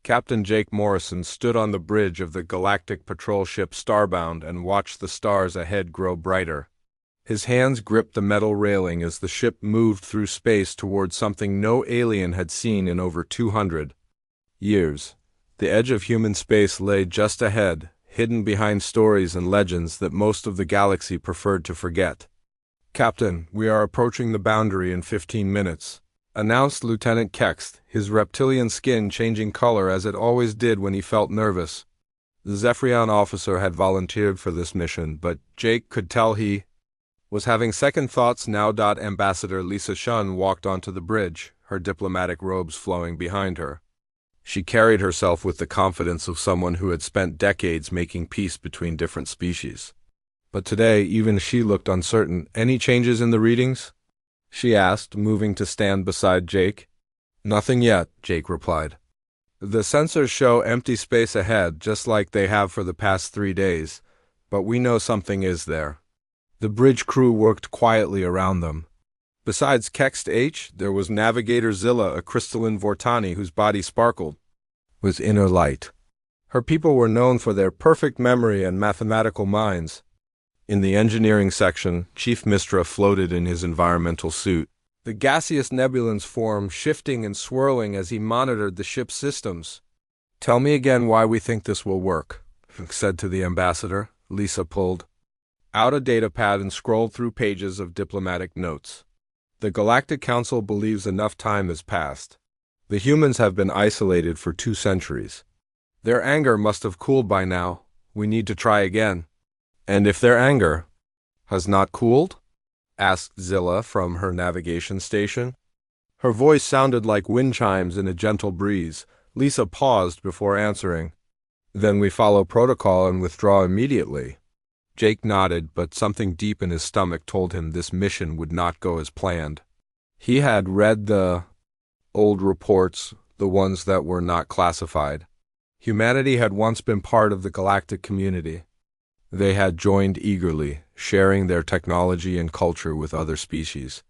Captain Jake Morrison stood on the bridge of the galactic patrol ship Starbound and watched the stars ahead grow brighter. His hands gripped the metal railing as the ship moved through space towards something no alien had seen in over 200 years. The edge of human space lay just ahead, hidden behind stories and legends that most of the galaxy preferred to forget. "Captain, we are approaching the boundary in 15 minutes," announced Lieutenant Kext, his reptilian skin changing color as it always did when he felt nervous. The Zephyrian officer had volunteered for this mission, but Jake could tell he was having second thoughts now. Ambassador Lisa Shun walked onto the bridge, her diplomatic robes flowing behind her. She carried herself with the confidence of someone who had spent decades making peace between different species. But today, even she looked uncertain. "Any changes in the readings?" she asked, moving to stand beside Jake. "Nothing yet," Jake replied. "The sensors show empty space ahead, just like they have for the past 3 days, but we know something is there." The bridge crew worked quietly around them. Besides Kext H, there was Navigator Zilla, a crystalline Vortani whose body sparkled with inner light. Her people were known for their perfect memory and mathematical minds. In the engineering section, Chief Mistra floated in his environmental suit, the gaseous nebulan's form shifting and swirling as he monitored the ship's systems. "Tell me again why we think this will work," said to the ambassador. Lisa pulled out a datapad and scrolled through pages of diplomatic notes. "The Galactic Council believes enough time has passed. The humans have been isolated for 2 centuries. Their anger must have cooled by now. We need to try again." "And if their anger has not cooled?" asked Zilla from her navigation station. Her voice sounded like wind chimes in a gentle breeze. Lisa paused before answering. "Then we follow protocol and withdraw immediately." Jake nodded, but something deep in his stomach told him this mission would not go as planned. He had read the old reports, the ones that were not classified. Humanity had once been part of the galactic community. They had joined eagerly, sharing their technology and culture with other species.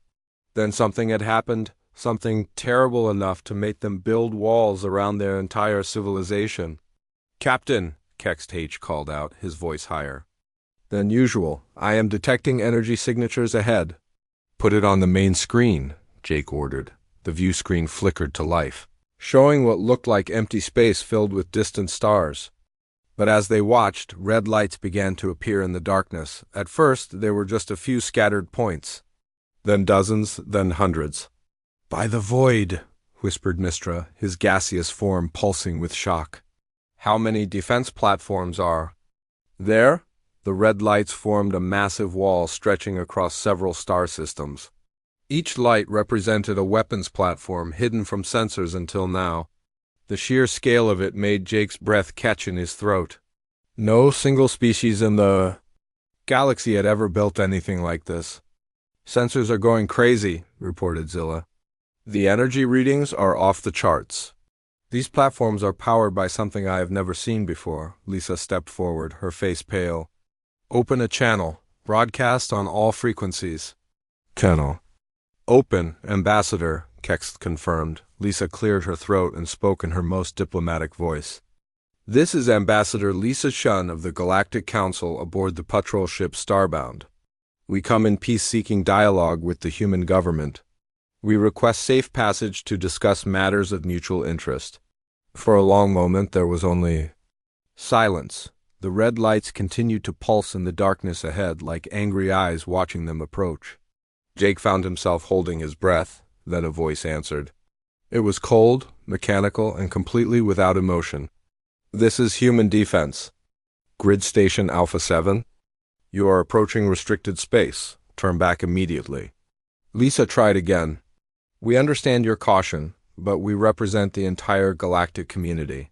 Then something had happened, something terrible enough to make them build walls around their entire civilization. "Captain," Kext H called out, his voice higher than usual, "I am detecting energy signatures ahead." "Put it on the main screen," Jake ordered. The view screen flickered to life, showing what looked like empty space filled with distant stars. But as they watched, red lights began to appear in the darkness. At first, there were just a few scattered points. Then dozens, then hundreds. "By the void," whispered Mistra, his gaseous form pulsing with shock. "How many defense platforms are there?" The red lights formed a massive wall stretching across several star systems. Each light represented a weapons platform hidden from sensors until now. The sheer scale of it made Jake's breath catch in his throat. No single species in the galaxy had ever built anything like this. "Sensors are going crazy," reported Zilla. "The energy readings are off the charts. These platforms are powered by something I have never seen before." Lisa stepped forward, her face pale. "Open a channel. Broadcast on all frequencies." "Channel open, Ambassador," Kext confirmed. Lisa cleared her throat and spoke in her most diplomatic voice. "This is Ambassador Lisa Shun of the Galactic Council aboard the patrol ship Starbound. We come in peace-seeking dialogue with the human government. We request safe passage to discuss matters of mutual interest." For a long moment there was only silence. The red lights continued to pulse in the darkness ahead like angry eyes watching them approach. Jake found himself holding his breath. Then a voice answered. It was cold, mechanical, and completely without emotion. "This is Human Defense. Grid Station Alpha 7. You are approaching restricted space. Turn back immediately." Lisa tried again. "We understand your caution, but we represent the entire galactic community.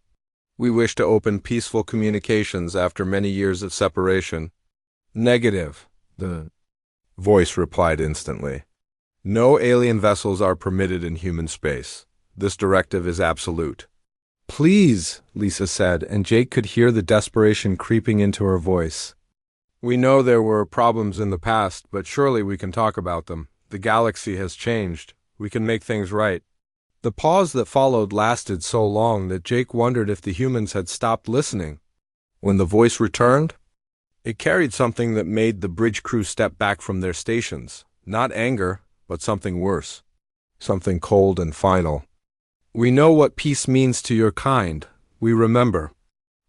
We wish to open peaceful communications after many years of separation." "Negative," the voice replied instantly. "No alien vessels are permitted in human space. This directive is absolute." "Please," Lisa said, and Jake could hear the desperation creeping into her voice. "We know there were problems in the past, but surely we can talk about them. The galaxy has changed. We can make things right." The pause that followed lasted so long that Jake wondered if the humans had stopped listening. When the voice returned, it carried something that made the bridge crew step back from their stations. Not anger, but something worse. Something cold and final. "We know what peace means to your kind. We remember.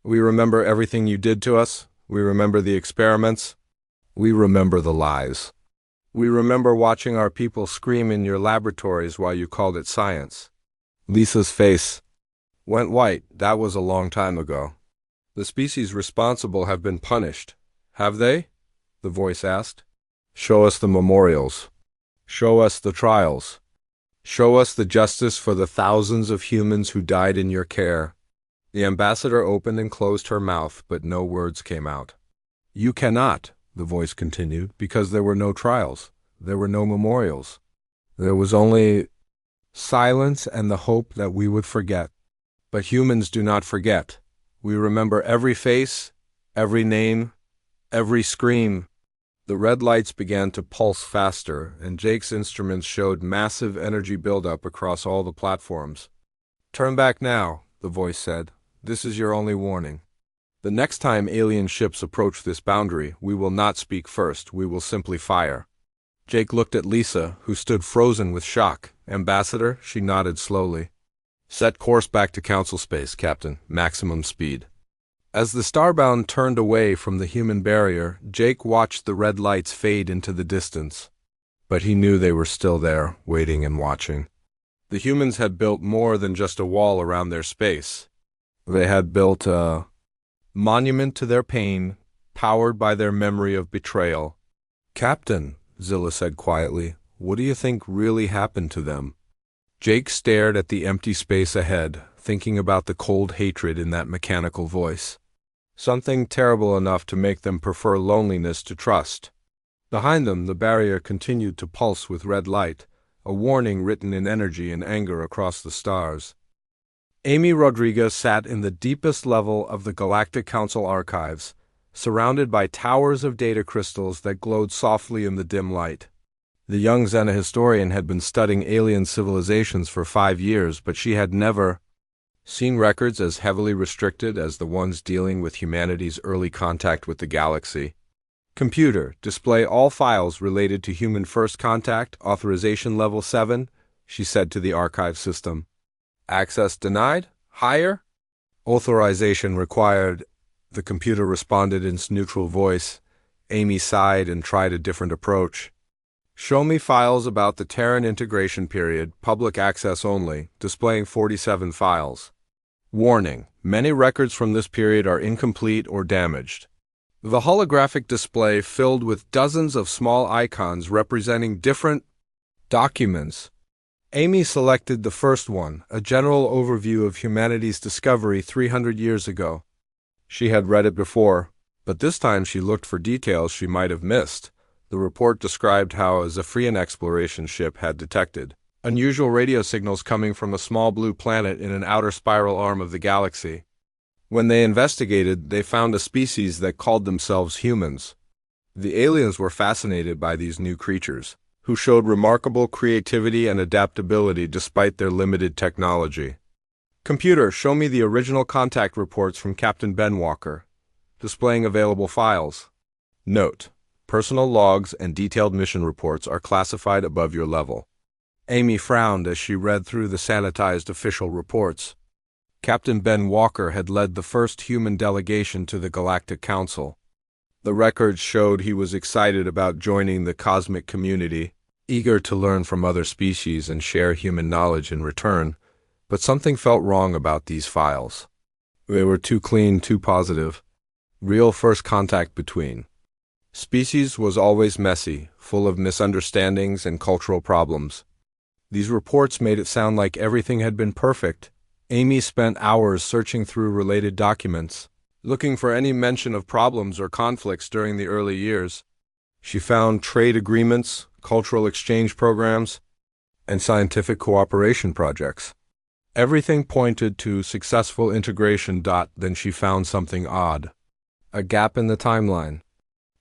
We remember everything you did to us. We remember the experiments. We remember the lies. We remember watching our people scream in your laboratories while you called it science." Lisa's face went white. That was a long time ago. "The species responsible have been punished. Have they?" the voice asked. "Show us the memorials. Show us the trials. Show us the justice for the thousands of humans who died in your care." The ambassador opened and closed her mouth, but no words came out. "You cannot," the voice continued, "because there were no trials. There were no memorials. There was only silence and the hope that we would forget. But humans do not forget. We remember every face, every name, every scream." The red lights began to pulse faster, and Jake's instruments showed massive energy buildup across all the platforms. "Turn back now," the voice said. "This is your only warning. The next time alien ships approach this boundary, we will not speak first. We will simply fire." Jake looked at Lisa, who stood frozen with shock. "Ambassador," she nodded slowly. "Set course back to Council space, Captain. Maximum speed." As the Starbound turned away from the human barrier, Jake watched the red lights fade into the distance. But he knew they were still there, waiting and watching. The humans had built more than just a wall around their space. They had built a monument to their pain, powered by their memory of betrayal. "Captain," Zilla said quietly, "what do you think really happened to them?" Jake stared at the empty space ahead, thinking about the cold hatred in that mechanical voice. Something terrible enough to make them prefer loneliness to trust. Behind them, the barrier continued to pulse with red light, a warning written in energy and anger across the stars. Amy Rodriguez sat in the deepest level of the Galactic Council archives, surrounded by towers of data crystals that glowed softly in the dim light. The young Xena historian had been studying alien civilizations for 5 years, but she had never seen records as heavily restricted as the ones dealing with humanity's early contact with the galaxy. "Computer, display all files related to human first contact, authorization level 7, she said to the archive system. "Access denied? Higher?" "Authorization required," the computer responded in its neutral voice. Amy sighed and tried a different approach. "Show me files about the Terran integration period, public access only, displaying 47 files. Warning: many records from this period are incomplete or damaged." The holographic display filled with dozens of small icons representing different documents. Amy selected the first one, a general overview of humanity's discovery 300 years ago. She had read it before, but this time she looked for details she might have missed. The report described how a Zephyrian exploration ship had detected unusual radio signals coming from a small blue planet in an outer spiral arm of the galaxy. When they investigated, they found a species that called themselves humans. The aliens were fascinated by these new creatures, who showed remarkable creativity and adaptability despite their limited technology. "Computer, show me the original contact reports from Captain Ben Walker, displaying available files." Note: personal logs and detailed mission reports are classified above your level. Amy frowned as she read through the sanitized official reports. Captain Ben Walker had led the first human delegation to the Galactic Council. The records showed he was excited about joining the cosmic community, eager to learn from other species and share human knowledge in return, but something felt wrong about these files. They were too clean, too positive. Real first contact between species was always messy, full of misunderstandings and cultural problems. These reports made it sound like everything had been perfect. Amy spent hours searching through related documents, looking for any mention of problems or conflicts during the early years. She found trade agreements, cultural exchange programs, and scientific cooperation projects. Everything pointed to successful integration. Then she found something odd. A gap in the timeline.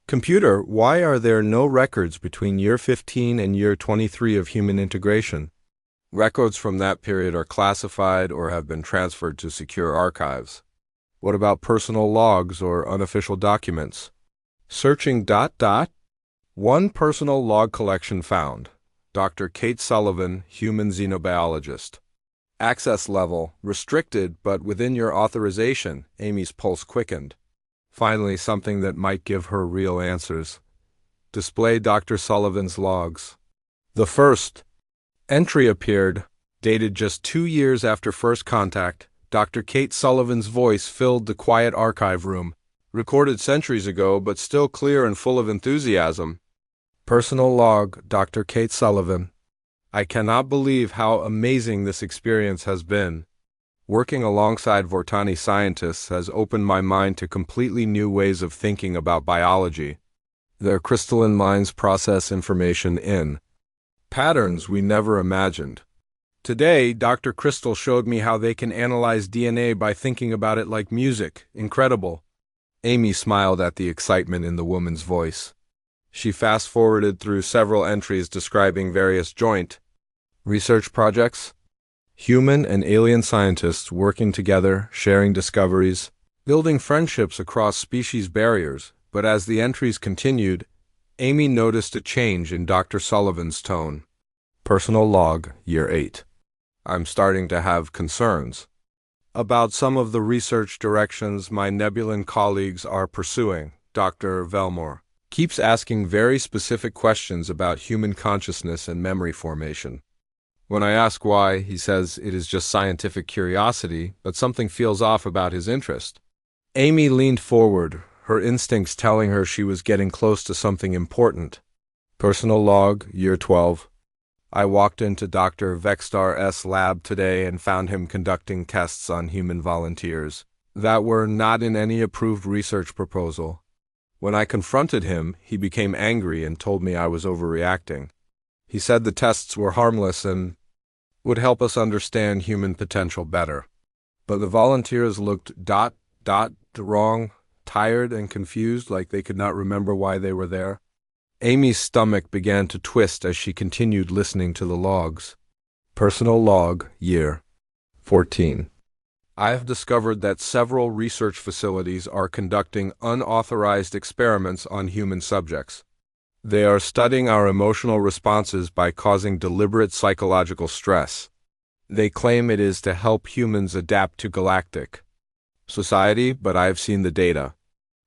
"Computer, why are there no records between year 15 and year 23 of human integration?" Records from that period are classified or have been transferred to secure archives. What about personal logs or unofficial documents? Searching ... One personal log collection found. Dr. Kate Sullivan, human xenobiologist. Access level, restricted, but within your authorization. Amy's pulse quickened. Finally, something that might give her real answers. Display Dr. Sullivan's logs. The first entry appeared, dated just 2 years after first contact. Dr. Kate Sullivan's voice filled the quiet archive room, recorded centuries ago but still clear and full of enthusiasm. Personal log, Dr. Kate Sullivan. I cannot believe how amazing this experience has been. Working alongside Vortani scientists has opened my mind to completely new ways of thinking about biology. Their crystalline minds process information in patterns we never imagined. Today, Dr. Crystal showed me how they can analyze DNA by thinking about it like music. Incredible. Amy smiled at the excitement in the woman's voice. She fast-forwarded through several entries describing various joint research projects. Human and alien scientists working together, sharing discoveries, building friendships across species barriers. But as the entries continued, Amy noticed a change in Dr. Sullivan's tone. Personal log, Year 8. I'm starting to have concerns about some of the research directions my Nebulan colleagues are pursuing. Dr. Velmore keeps asking very specific questions about human consciousness and memory formation. When I ask why, he says it is just scientific curiosity, but something feels off about his interest. Amy leaned forward, her instincts telling her she was getting close to something important. Personal log, Year 12. I walked into Dr. Vextar's lab today and found him conducting tests on human volunteers that were not in any approved research proposal. When I confronted him, he became angry and told me I was overreacting. He said the tests were harmless and would help us understand human potential better. But the volunteers looked ... wrong, tired and confused, like they could not remember why they were there. Amy's stomach began to twist as she continued listening to the logs. Personal log, Year 14. I have discovered that several research facilities are conducting unauthorized experiments on human subjects. They are studying our emotional responses by causing deliberate psychological stress. They claim it is to help humans adapt to galactic society, but I have seen the data.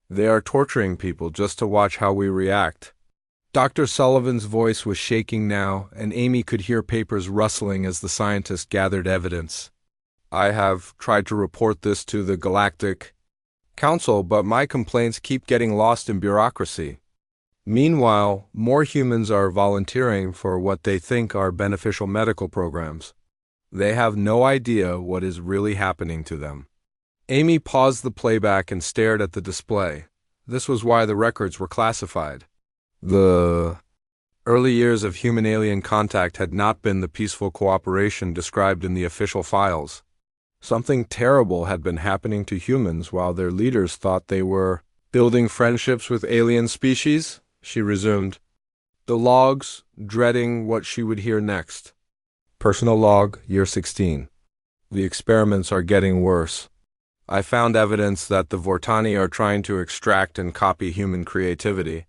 They are torturing people just to watch how we react. Dr. Sullivan's voice was shaking now, and Amy could hear papers rustling as the scientists gathered evidence. I have tried to report this to the Galactic Council, but my complaints keep getting lost in bureaucracy. Meanwhile, more humans are volunteering for what they think are beneficial medical programs. They have no idea what is really happening to them. Amy paused the playback and stared at the display. This was why the records were classified. The early years of human-alien contact had not been the peaceful cooperation described in the official files. Something terrible had been happening to humans while their leaders thought they were building friendships with alien species, she resumed. The logs, dreading what she would hear next. Personal log, Year 16. The experiments are getting worse. I found evidence that the Vortani are trying to extract and copy human creativity.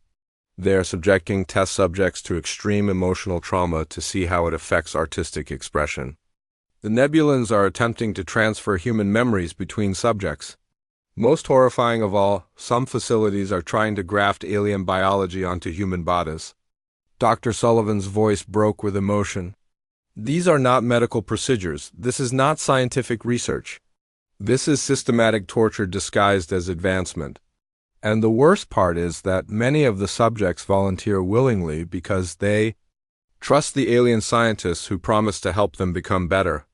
They are subjecting test subjects to extreme emotional trauma to see how it affects artistic expression. The Nebulans are attempting to transfer human memories between subjects. Most horrifying of all, some facilities are trying to graft alien biology onto human bodies. Dr. Sullivan's voice broke with emotion. These are not medical procedures. This is not scientific research. This is systematic torture disguised as advancement. And the worst part is that many of the subjects volunteer willingly because they trust the alien scientists who promise to help them become better.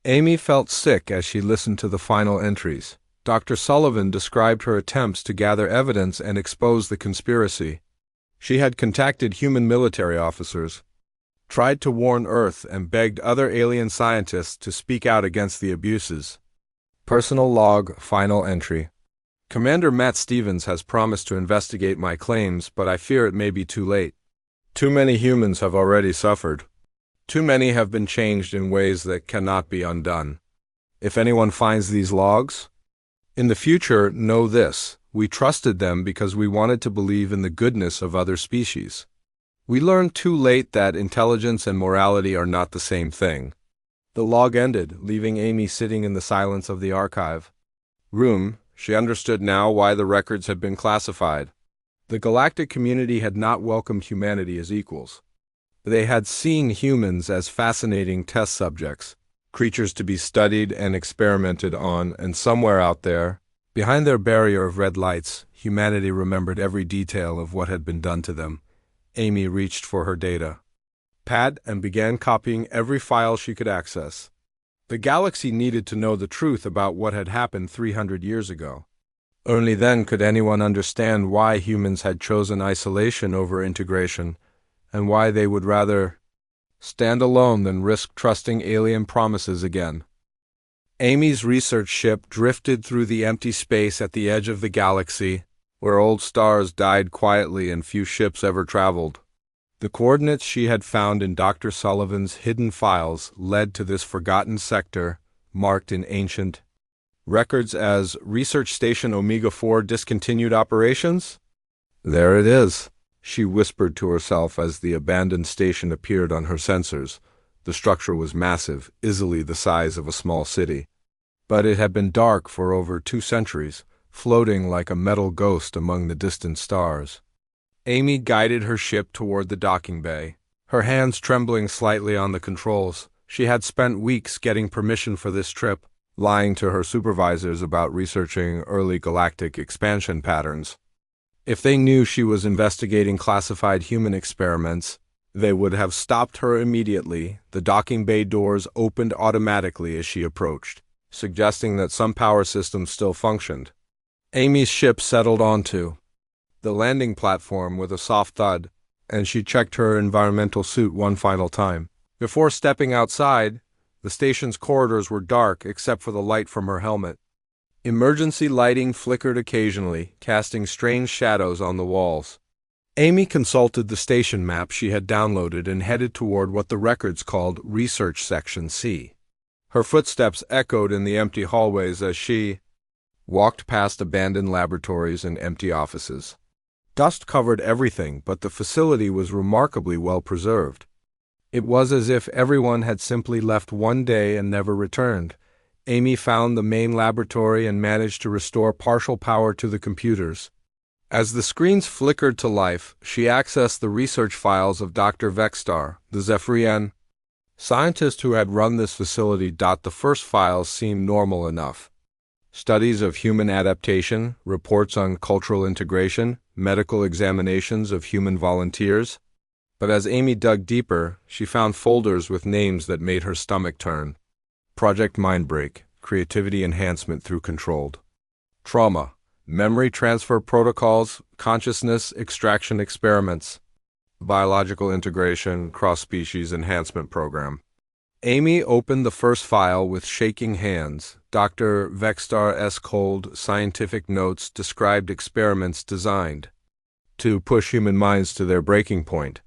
Amy felt sick as she listened to the final entries. Dr. Sullivan described her attempts to gather evidence and expose the conspiracy. She had contacted human military officers, tried to warn Earth, and begged other alien scientists to speak out against the abuses. Personal log, final entry. Commander Matt Stevens has promised to investigate my claims, but I fear it may be too late. Too many humans have already suffered. Too many have been changed in ways that cannot be undone. If anyone finds these logs, in the future, know this: we trusted them because we wanted to believe in the goodness of other species. We learned too late that intelligence and morality are not the same thing. The log ended, leaving Amy sitting in the silence of the archive room. She understood now why the records had been classified. The galactic community had not welcomed humanity as equals. They had seen humans as fascinating test subjects, creatures to be studied and experimented on, and somewhere out there, behind their barrier of red lights, humanity remembered every detail of what had been done to them. Amy reached for her data pad and began copying every file she could access. The galaxy needed to know the truth about what had happened 300 years ago. Only then could anyone understand why humans had chosen isolation over integration, and why they would rather stand alone than risk trusting alien promises again. Amy's research ship drifted through the empty space at the edge of the galaxy, where old stars died quietly and few ships ever traveled. The coordinates she had found in Dr. Sullivan's hidden files led to this forgotten sector, marked in ancient records as Research Station Omega-4 discontinued operations. There it is, she whispered to herself as the abandoned station appeared on her sensors. The structure was massive, easily the size of a small city. But it had been dark for over 2 centuries, floating like a metal ghost among the distant stars. Amy guided her ship toward the docking bay, her hands trembling slightly on the controls. She had spent weeks getting permission for this trip, lying to her supervisors about researching early galactic expansion patterns. If they knew she was investigating classified human experiments, they would have stopped her immediately. The docking bay doors opened automatically as she approached, suggesting that some power systems still functioned. Amy's ship settled onto the landing platform with a soft thud, and she checked her environmental suit one final time. Before stepping outside, the station's corridors were dark except for the light from her helmet. Emergency lighting flickered occasionally, casting strange shadows on the walls. Amy consulted the station map she had downloaded and headed toward what the records called Research Section C. Her footsteps echoed in the empty hallways as she walked past abandoned laboratories and empty offices. Dust covered everything, but the facility was remarkably well preserved. It was as if everyone had simply left one day and never returned. Amy found the main laboratory and managed to restore partial power to the computers. As the screens flickered to life, she accessed the research files of Dr. Vextar, the Zephyrian scientist who had run this facility. The first files seemed normal enough. Studies of human adaptation, reports on cultural integration, medical examinations of human volunteers. But as Amy dug deeper, she found folders with names that made her stomach turn. Project Mindbreak, Creativity Enhancement through Controlled Trauma, Memory Transfer Protocols, Consciousness Extraction Experiments, Biological Integration, Cross-Species Enhancement Program. Amy opened the first file with shaking hands. Dr. Vextar S. Cold scientific notes described experiments designed to push human minds to their breaking point.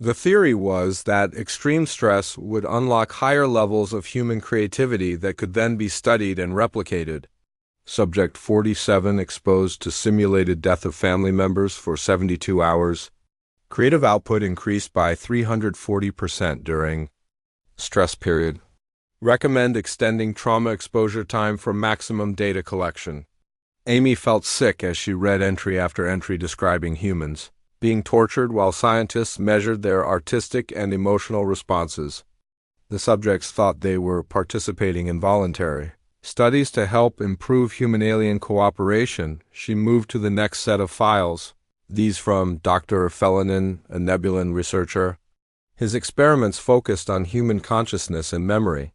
The theory was that extreme stress would unlock higher levels of human creativity that could then be studied and replicated. Subject 47 exposed to simulated death of family members for 72 hours. Creative output increased by 340% during stress period. Recommend extending trauma exposure time for maximum data collection. Amy felt sick as she read entry after entry describing humans being tortured while scientists measured their artistic and emotional responses. The subjects thought they were participating in voluntary studies to help improve human-alien cooperation. She moved to the next set of files, these from Dr. Fellinen, a Nebulan researcher. His experiments focused on human consciousness and memory.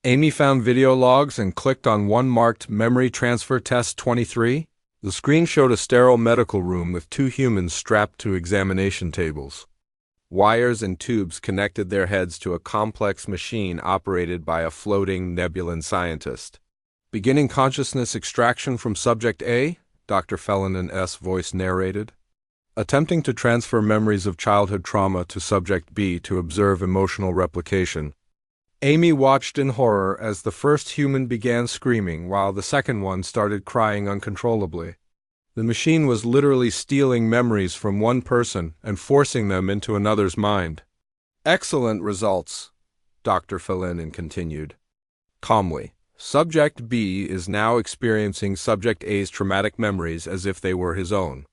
Amy found video logs and clicked on one marked Memory Transfer Test 23. The screen showed a sterile medical room with 2 humans strapped to examination tables. Wires and tubes connected their heads to a complex machine operated by a floating Nebulan scientist. Beginning consciousness extraction from Subject A, Dr. Fellinen S. voice narrated. attempting to transfer memories of childhood trauma to Subject B to observe emotional replication. Amy watched in horror as the first human began screaming while the second one started crying uncontrollably. The machine was literally stealing memories from one person and forcing them into another's mind. Excellent results, Dr. Fallin continued calmly. Subject B is now experiencing Subject A's traumatic memories as if they were his own.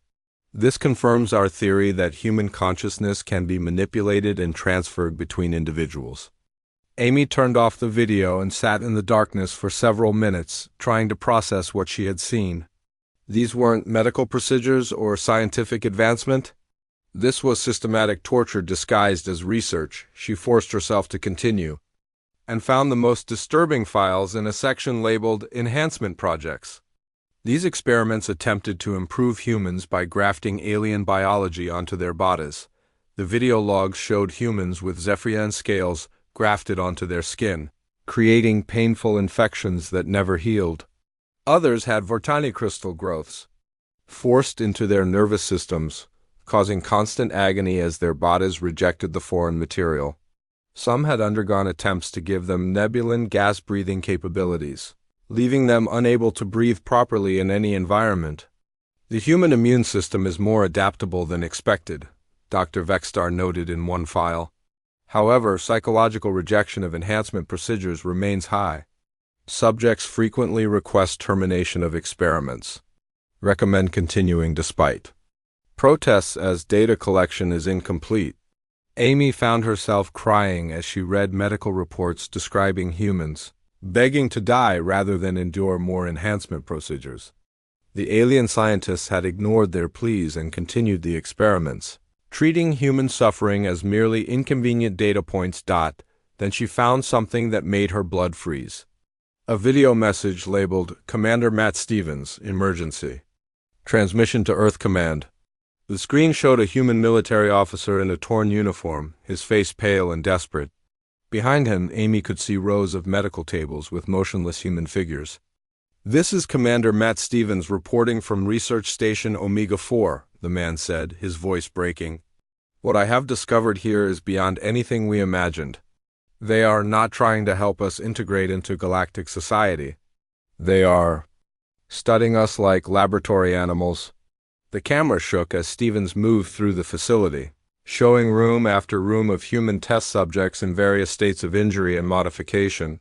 This confirms our theory that human consciousness can be manipulated and transferred between individuals. Amy turned off the video and sat in the darkness for several minutes, trying to process what she had seen. These weren't medical procedures or scientific advancement. This was systematic torture disguised as research. She forced herself to continue, and found the most disturbing files in a section labeled Enhancement Projects. These experiments attempted to improve humans by grafting alien biology onto their bodies. The video logs showed humans with Zephyrian scales grafted onto their skin, creating painful infections that never healed. Others had Vortani crystal growths forced into their nervous systems, causing constant agony as their bodies rejected the foreign material. Some had undergone attempts to give them nebulan gas-breathing capabilities, leaving them unable to breathe properly in any environment. The human immune system is more adaptable than expected, Dr. Vextar noted in one file. However, psychological rejection of enhancement procedures remains high. Subjects frequently request termination of experiments. Recommend continuing despite protests as data collection is incomplete. Amy found herself crying as she read medical reports describing humans begging to die rather than endure more enhancement procedures. The alien scientists had ignored their pleas and continued the experiments, treating human suffering as merely inconvenient data points. Then she found something that made her blood freeze. A video message labeled Commander Matt Stevens, Emergency. Transmission to Earth Command. The screen showed a human military officer in a torn uniform, his face pale and desperate. Behind him, Amy could see rows of medical tables with motionless human figures. "This is Commander Matt Stevens reporting from Research Station Omega-4, the man said, his voice breaking. "What I have discovered here is beyond anything we imagined. They are not trying to help us integrate into galactic society. They are studying us like laboratory animals." The camera shook as Stevens moved through the facility, showing room after room of human test subjects in various states of injury and modification.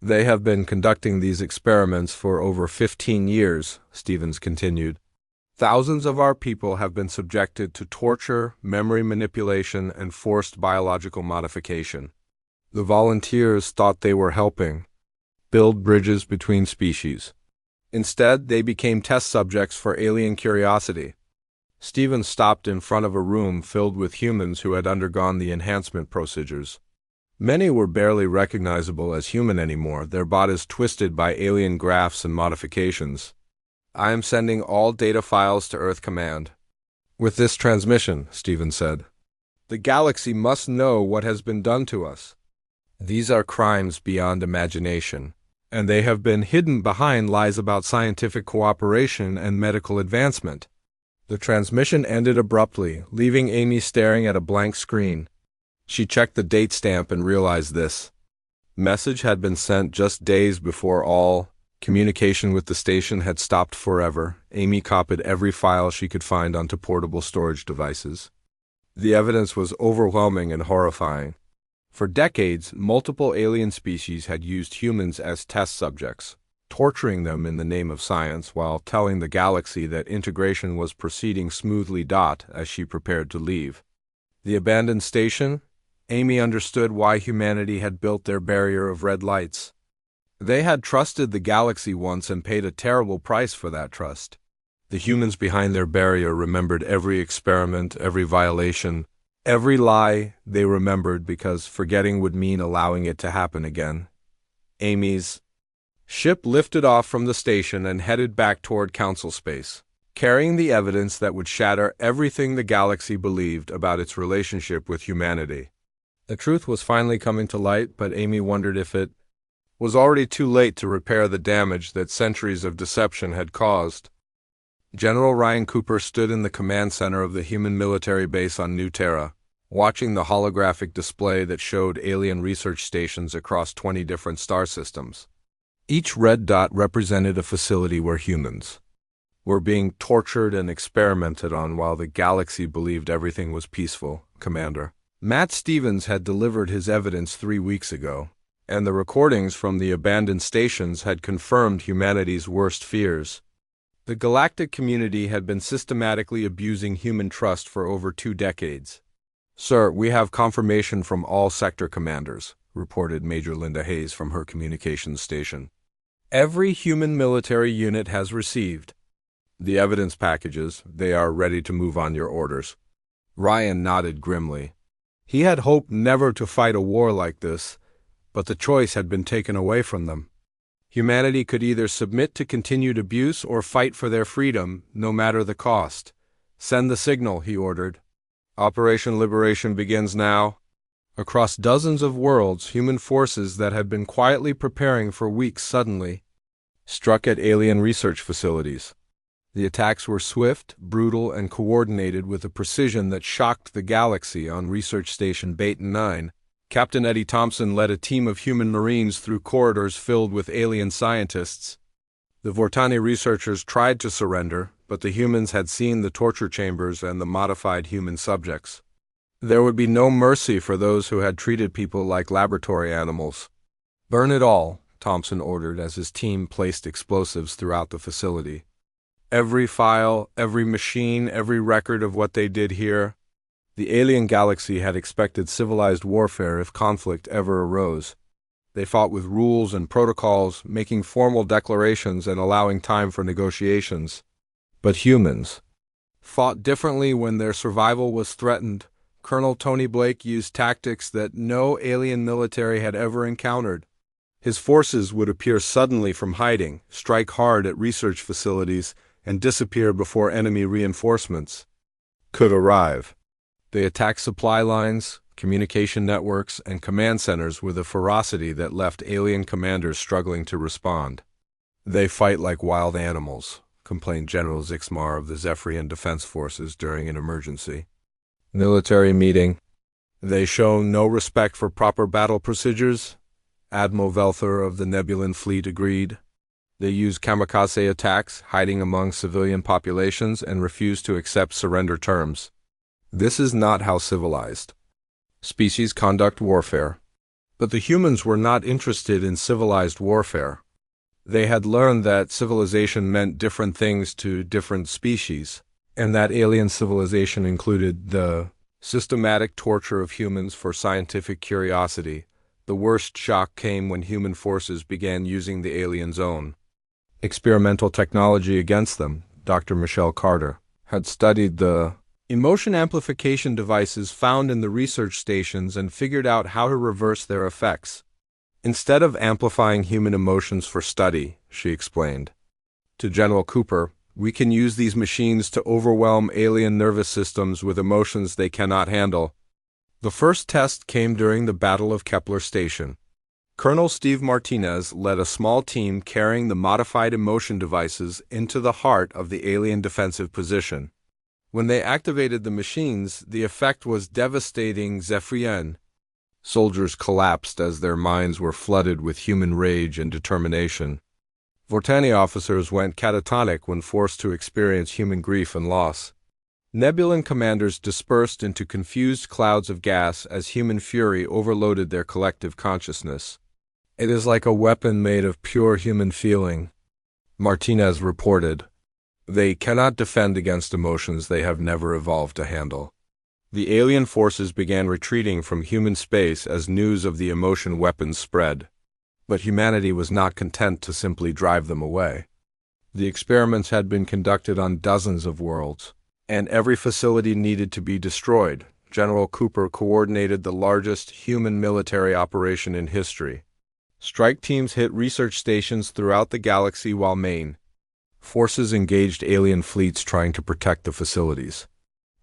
"They have been conducting these experiments for over 15 years, Stevens continued. "Thousands of our people have been subjected to torture, memory manipulation, and forced biological modification. The volunteers thought they were helping build bridges between species. Instead, they became test subjects for alien curiosity." Stevens stopped in front of a room filled with humans who had undergone the enhancement procedures. Many were barely recognizable as human anymore, their bodies twisted by alien grafts and modifications. "I am sending all data files to Earth Command with this transmission," Stevens said. "The galaxy must know what has been done to us. These are crimes beyond imagination, and they have been hidden behind lies about scientific cooperation and medical advancement." The transmission ended abruptly, leaving Amy staring at a blank screen. She checked the date stamp and realized this message had been sent just days before all communication with the station had stopped forever. Amy copied every file she could find onto portable storage devices. The evidence was overwhelming and horrifying. For decades, multiple alien species had used humans as test subjects, torturing them in the name of science while telling the galaxy that integration was proceeding smoothly. As she prepared to leave the abandoned station, Amy understood why humanity had built their barrier of red lights. They had trusted the galaxy once and paid a terrible price for that trust. The humans behind their barrier remembered every experiment, every violation, every lie. They remembered because forgetting would mean allowing it to happen again. Amy's ship lifted off from the station and headed back toward Council Space, carrying the evidence that would shatter everything the galaxy believed about its relationship with humanity. The truth was finally coming to light, but Amy wondered if it was already too late to repair the damage that centuries of deception had caused. General Ryan Cooper stood in the command center of the human military base on New Terra, watching the holographic display that showed alien research stations across 20 different star systems. Each red dot represented a facility where humans were being tortured and experimented on while the galaxy believed everything was peaceful, Commander. Matt Stevens had delivered his evidence 3 weeks ago, and the recordings from the abandoned stations had confirmed humanity's worst fears. The galactic community had been systematically abusing human trust for over 2 decades. "Sir, we have confirmation from all sector commanders," reported Major Linda Hayes from her communications station. "Every human military unit has received the evidence packages. They are ready to move on your orders." Ryan nodded grimly. He had hoped never to fight a war like this, but the choice had been taken away from them. Humanity could either submit to continued abuse or fight for their freedom, no matter the cost. "Send the signal," he ordered. "Operation Liberation begins now." Across dozens of worlds, human forces that had been quietly preparing for weeks suddenly struck at alien research facilities. The attacks were swift, brutal, and coordinated with a precision that shocked the galaxy. On Research Station Beta 9, Captain Eddie Thompson led a team of human Marines through corridors filled with alien scientists. The Vortani researchers tried to surrender, but the humans had seen the torture chambers and the modified human subjects. There would be no mercy for those who had treated people like laboratory animals. "Burn it all," Thompson ordered as his team placed explosives throughout the facility. Every file, every machine, every record of what they did here. The alien galaxy had expected civilized warfare if conflict ever arose. They fought with rules and protocols, making formal declarations and allowing time for negotiations. But humans fought differently when their survival was threatened. Colonel Tony Blake used tactics that no alien military had ever encountered. His forces would appear suddenly from hiding, strike hard at research facilities, and disappear before enemy reinforcements could arrive. They attacked supply lines, communication networks, and command centers with a ferocity that left alien commanders struggling to respond. "They fight like wild animals," complained General Zixmar of the Zephyrian Defense Forces during an emergency military meeting. "They show no respect for proper battle procedures," Admiral Velther of the Nebulan Fleet agreed. "They use kamikaze attacks, hiding among civilian populations, and refuse to accept surrender terms. This is not how civilized species conduct warfare." But the humans were not interested in civilized warfare. They had learned that civilization meant different things to different species, and that alien civilization included the systematic torture of humans for scientific curiosity. The worst shock came when human forces began using the aliens' own experimental technology against them. Dr. Michelle Carter had studied the emotion amplification devices found in the research stations and figured out how to reverse their effects. "Instead of amplifying human emotions for study," she explained to General Cooper, "we can use these machines to overwhelm alien nervous systems with emotions they cannot handle." The first test came during the Battle of Kepler Station. Colonel Steve Martinez led a small team carrying the modified emotion devices into the heart of the alien defensive position. When they activated the machines, the effect was devastating. Zephyrian soldiers collapsed as their minds were flooded with human rage and determination. Vortani officers went catatonic when forced to experience human grief and loss. Nebulan commanders dispersed into confused clouds of gas as human fury overloaded their collective consciousness. "It is like a weapon made of pure human feeling," Martinez reported. "They cannot defend against emotions they have never evolved to handle." The alien forces began retreating from human space as news of the emotion weapons spread. But humanity was not content to simply drive them away. The experiments had been conducted on dozens of worlds, and every facility needed to be destroyed. General Cooper coordinated the largest human military operation in history. Strike teams hit research stations throughout the galaxy while main forces engaged alien fleets trying to protect the facilities.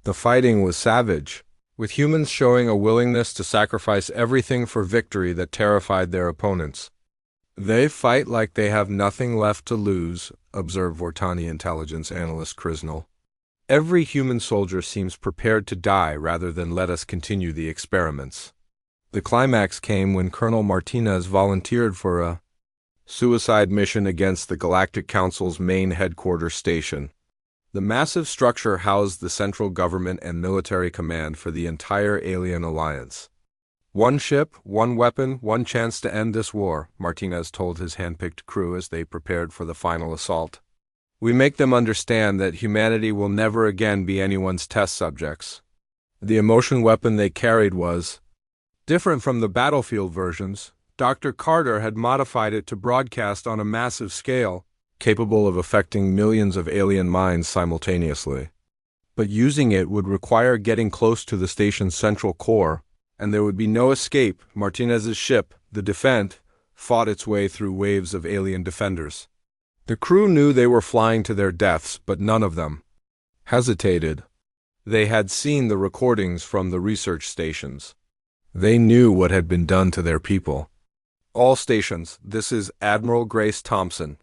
The fighting was savage, with humans showing a willingness to sacrifice everything for victory that terrified their opponents. They fight like they have nothing left to lose, observed Vortani intelligence analyst Krisnell. Every human soldier seems prepared to die rather than let us continue the experiments. The climax came when Colonel Martinez volunteered for a suicide mission against the Galactic Council's main headquarters station. The massive structure housed the central government and military command for the entire alien alliance. "One ship, one weapon, one chance to end this war," Martinez told his handpicked crew as they prepared for the final assault. "We make them understand that humanity will never again be anyone's test subjects." The emotion weapon they carried was different from the battlefield versions. Dr. Carter had modified it to broadcast on a massive scale, capable of affecting millions of alien minds simultaneously. But using it would require getting close to the station's central core, and there would be no escape. Martinez's ship, the Defend, fought its way through waves of alien defenders. The crew knew they were flying to their deaths, but none of them hesitated. They had seen the recordings from the research stations. They knew what had been done to their people. "All stations, this is Admiral Grace Thompson,"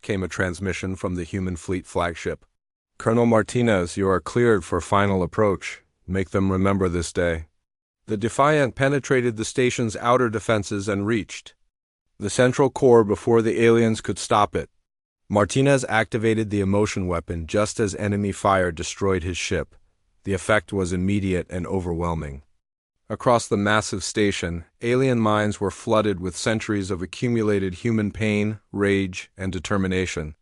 came a transmission from the human fleet flagship. "Colonel Martinez, you are cleared for final approach. Make them remember this day." The Defiant penetrated the station's outer defenses and reached the central core before the aliens could stop it. Martinez activated the emotion weapon just as enemy fire destroyed his ship. The effect was immediate and overwhelming. Across the massive station, alien minds were flooded with centuries of accumulated human pain, rage, and determination.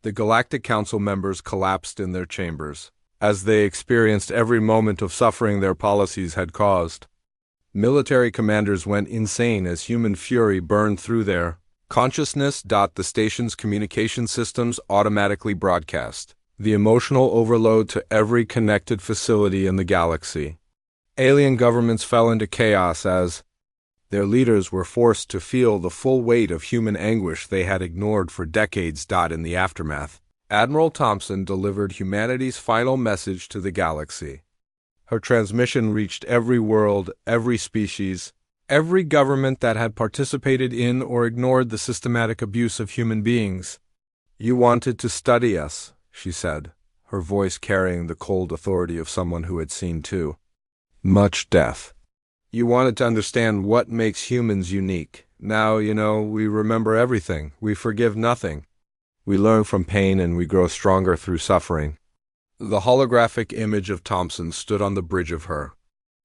The Galactic Council members collapsed in their chambers, as they experienced every moment of suffering their policies had caused. Military commanders went insane as human fury burned through their consciousness. The station's communication systems automatically broadcast the emotional overload to every connected facility in the galaxy. Alien governments fell into chaos as their leaders were forced to feel the full weight of human anguish they had ignored for decades. In the aftermath, Admiral Thompson delivered humanity's final message to the galaxy. Her transmission reached every world, every species, every government that had participated in or ignored the systematic abuse of human beings. "You wanted to study us," she said, her voice carrying the cold authority of someone who had seen too much death. "You wanted to understand what makes humans unique. Now, we remember everything. We forgive nothing. We learn from pain and we grow stronger through suffering." The holographic image of Thompson stood on the bridge of her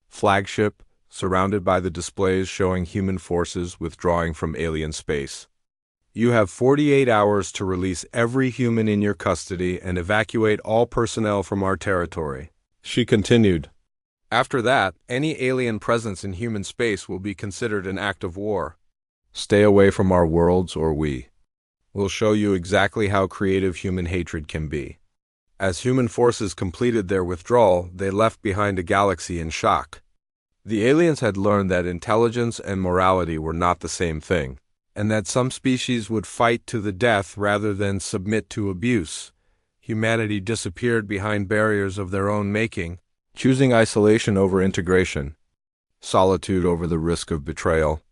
flagship, surrounded by the displays showing human forces withdrawing from alien space. "You have 48 hours to release every human in your custody and evacuate all personnel from our territory," she continued. "After that, any alien presence in human space will be considered an act of war. Stay away from our worlds or we'll show you exactly how creative human hatred can be." As human forces completed their withdrawal, they left behind a galaxy in shock. The aliens had learned that intelligence and morality were not the same thing, and that some species would fight to the death rather than submit to abuse. Humanity disappeared behind barriers of their own making, choosing isolation over integration, solitude over the risk of betrayal.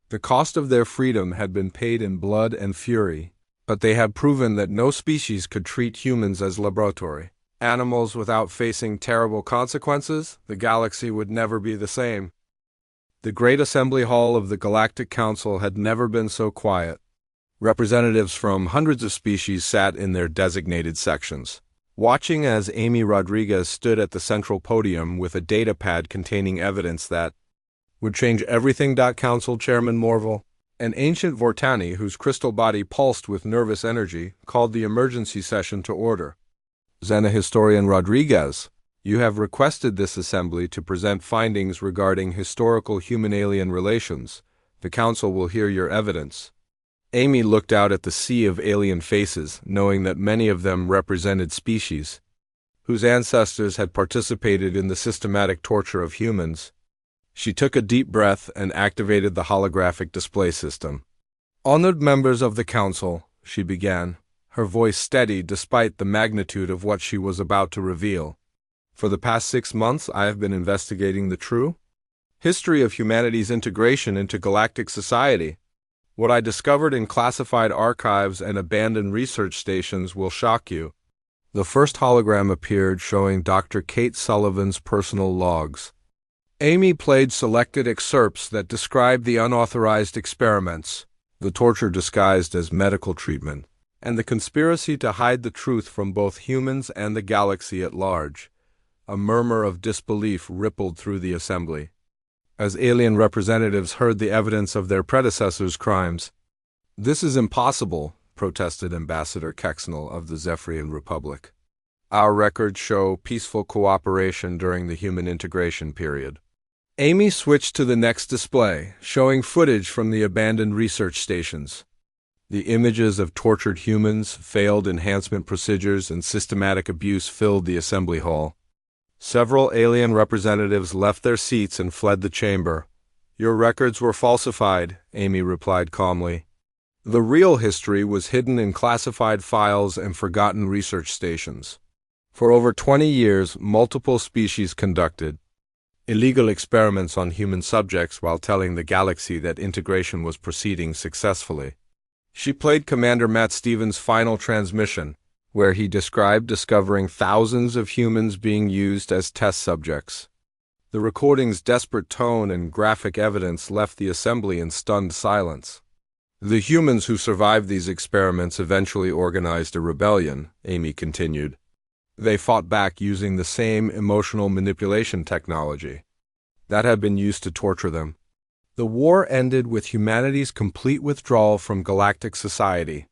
The cost of their freedom had been paid in blood and fury, but they had proven that no species could treat humans as laboratory animals without facing terrible consequences. The galaxy would never be the same. The great assembly hall of the Galactic Council had never been so quiet. Representatives from hundreds of species sat in their designated sections, watching as Amy Rodriguez stood at the central podium with a data pad containing evidence that would change everything. Council Chairman Morval, an ancient Vortani whose crystal body pulsed with nervous energy, called the emergency session to order. "Xena Historian Rodriguez, you have requested this assembly to present findings regarding historical human-alien relations. The Council will hear your evidence." Amy looked out at the sea of alien faces, knowing that many of them represented species whose ancestors had participated in the systematic torture of humans. She took a deep breath and activated the holographic display system. "Honored members of the Council," she began, her voice steady despite the magnitude of what she was about to reveal. "For the past 6 months, I have been investigating the true history of humanity's integration into galactic society. What I discovered in classified archives and abandoned research stations will shock you. The first hologram appeared showing Dr. Kate Sullivan's personal logs. Amy played selected excerpts that described the unauthorized experiments, the torture disguised as medical treatment, and the conspiracy to hide the truth from both humans and the galaxy at large. A murmur of disbelief rippled through the assembly, as alien representatives heard the evidence of their predecessors' crimes. "This is impossible," protested Ambassador Kexnel of the Zephyrian Republic. "Our records show peaceful cooperation during the human integration period." Amy switched to the next display, showing footage from the abandoned research stations. The images of tortured humans, failed enhancement procedures, and systematic abuse filled the assembly hall. Several alien representatives left their seats and fled the chamber. "Your records were falsified," Amy replied calmly. "The real history was hidden in classified files and forgotten research stations. For over 20 years, multiple species conducted illegal experiments on human subjects while telling the galaxy that integration was proceeding successfully." She played Commander Matt Stevens' final transmission, where he described discovering thousands of humans being used as test subjects. The recording's desperate tone and graphic evidence left the assembly in stunned silence. "The humans who survived these experiments eventually organized a rebellion," Amy continued. "They fought back using the same emotional manipulation technology that had been used to torture them. The war ended with humanity's complete withdrawal from galactic society."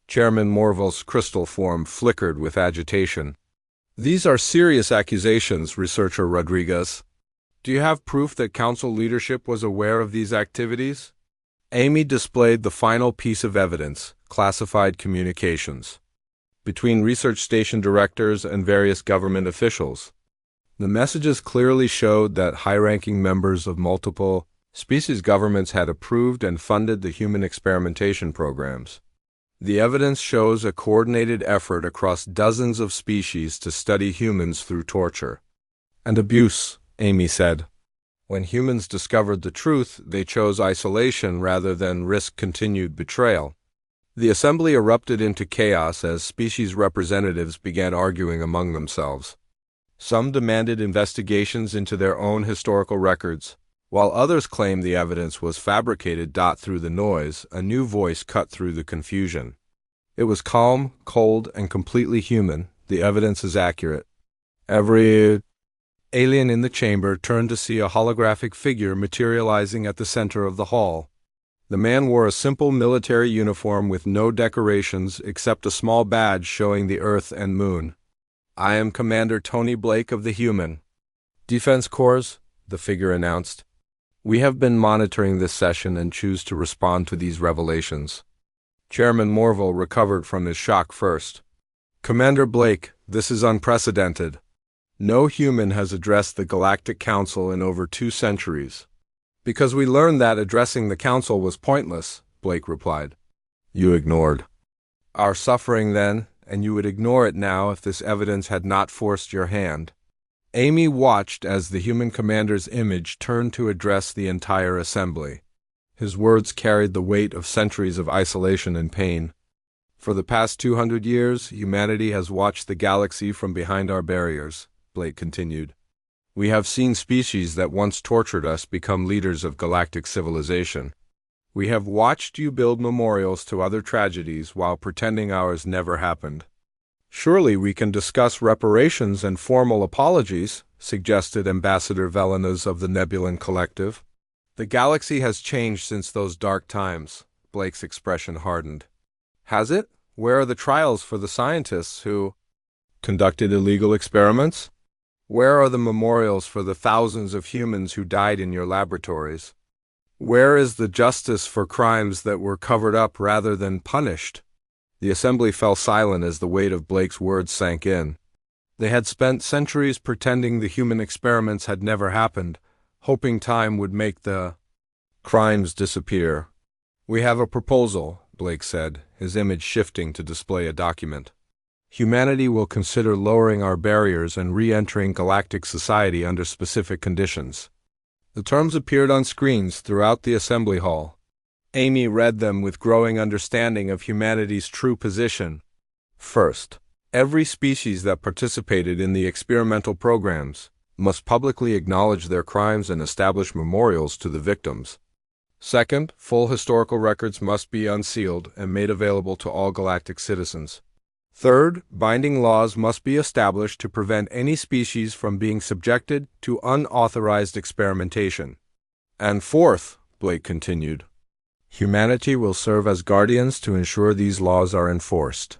Chairman Morville's crystal form flickered with agitation. "These are serious accusations, Researcher Rodriguez. Do you have proof that Council leadership was aware of these activities?" Amy displayed the final piece of evidence, classified communications between research station directors and various government officials. The messages clearly showed that high-ranking members of multiple species governments had approved and funded the human experimentation programs. The evidence shows a coordinated effort across dozens of species to study humans through torture and abuse, Amy said. When humans discovered the truth, they chose isolation rather than risk continued betrayal. The assembly erupted into chaos as species representatives began arguing among themselves. Some demanded investigations into their own historical records, while others claimed the evidence was fabricated. Through the noise, a new voice cut through the confusion. It was calm, cold, and completely human. "The evidence is accurate. Every alien in the chamber turned to see a holographic figure materializing at the center of the hall. The man wore a simple military uniform with no decorations except a small badge showing the Earth and Moon. "I am Commander Tony Blake of the Human Defense Corps," the figure announced. "We have been monitoring this session and choose to respond to these revelations." Chairman Morville recovered from his shock first. "Commander Blake, this is unprecedented. No human has addressed the Galactic Council in over 2 centuries. "Because we learned that addressing the Council was pointless," Blake replied. "You ignored our suffering then, and you would ignore it now if this evidence had not forced your hand." Amy watched as the human commander's image turned to address the entire assembly. His words carried the weight of centuries of isolation and pain. "For the past 200 years, humanity has watched the galaxy from behind our barriers," Blake continued. "We have seen species that once tortured us become leaders of galactic civilization. We have watched you build memorials to other tragedies while pretending ours never happened." "Surely we can discuss reparations and formal apologies," suggested Ambassador Velenas of the Nebulan Collective. "The galaxy has changed since those dark times." Blake's expression hardened. "Has it? Where are the trials for the scientists who conducted illegal experiments? Where are the memorials for the thousands of humans who died in your laboratories? Where is the justice for crimes that were covered up rather than punished?" The assembly fell silent as the weight of Blake's words sank in. They had spent centuries pretending the human experiments had never happened, hoping time would make the crimes disappear. "We have a proposal," Blake said, his image shifting to display a document. "Humanity will consider lowering our barriers and re-entering galactic society under specific conditions." The terms appeared on screens throughout the assembly hall. Amy read them with growing understanding of humanity's true position. First, every species that participated in the experimental programs must publicly acknowledge their crimes and establish memorials to the victims. Second, full historical records must be unsealed and made available to all galactic citizens. Third, binding laws must be established to prevent any species from being subjected to unauthorized experimentation. And fourth, Blake continued, humanity will serve as guardians to ensure these laws are enforced.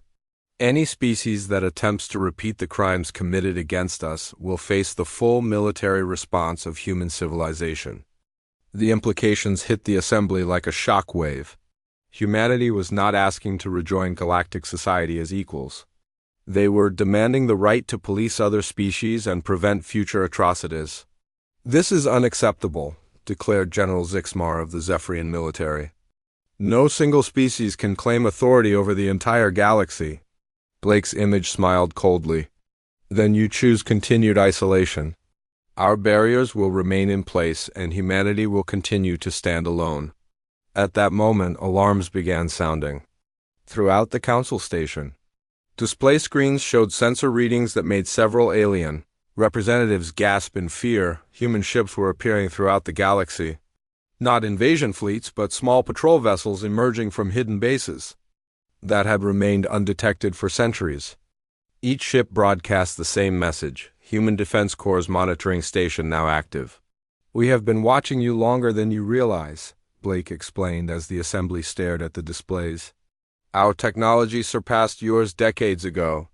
Any species that attempts to repeat the crimes committed against us will face the full military response of human civilization. The implications hit the assembly like a shock wave. Humanity was not asking to rejoin galactic society as equals. They were demanding the right to police other species and prevent future atrocities. "This is unacceptable," declared General Zixmar of the Zephyrian military. "No single species can claim authority over the entire galaxy." Blake's image smiled coldly. "Then you choose continued isolation. Our barriers will remain in place and humanity will continue to stand alone." At that moment, alarms began sounding throughout the council station. Display screens showed sensor readings that made several alien representatives gasp in fear. Human ships were appearing throughout the galaxy. Not invasion fleets, but small patrol vessels emerging from hidden bases that had remained undetected for centuries. Each ship broadcast the same message: Human Defense Corps' monitoring station now active. "We have been watching you longer than you realize," Blake explained as the assembly stared at the displays. "Our technology surpassed yours decades ago.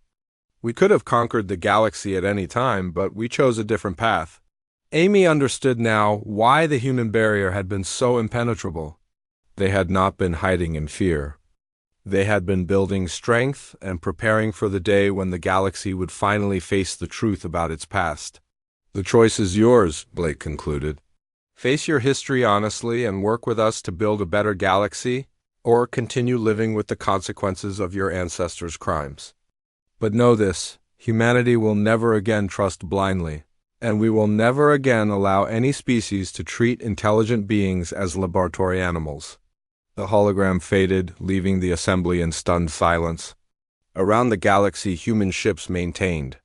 We could have conquered the galaxy at any time, but we chose a different path." Amy understood now why the human barrier had been so impenetrable. They had not been hiding in fear. They had been building strength and preparing for the day when the galaxy would finally face the truth about its past. "The choice is yours," Blake concluded. "Face your history honestly and work with us to build a better galaxy, or continue living with the consequences of your ancestors' crimes. But know this: humanity will never again trust blindly, and we will never again allow any species to treat intelligent beings as laboratory animals." The hologram faded, leaving the assembly in stunned silence. Around the galaxy, human ships maintained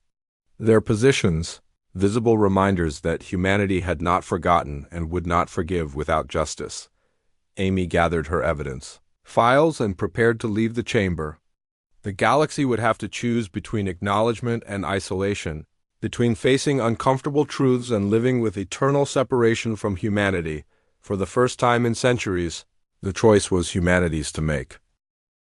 their positions, visible reminders that humanity had not forgotten and would not forgive without justice. Amy gathered her evidence, files, and prepared to leave the chamber. The galaxy would have to choose between acknowledgement and isolation, between facing uncomfortable truths and living with eternal separation from humanity. For the first time in centuries, the choice was humanity's to make.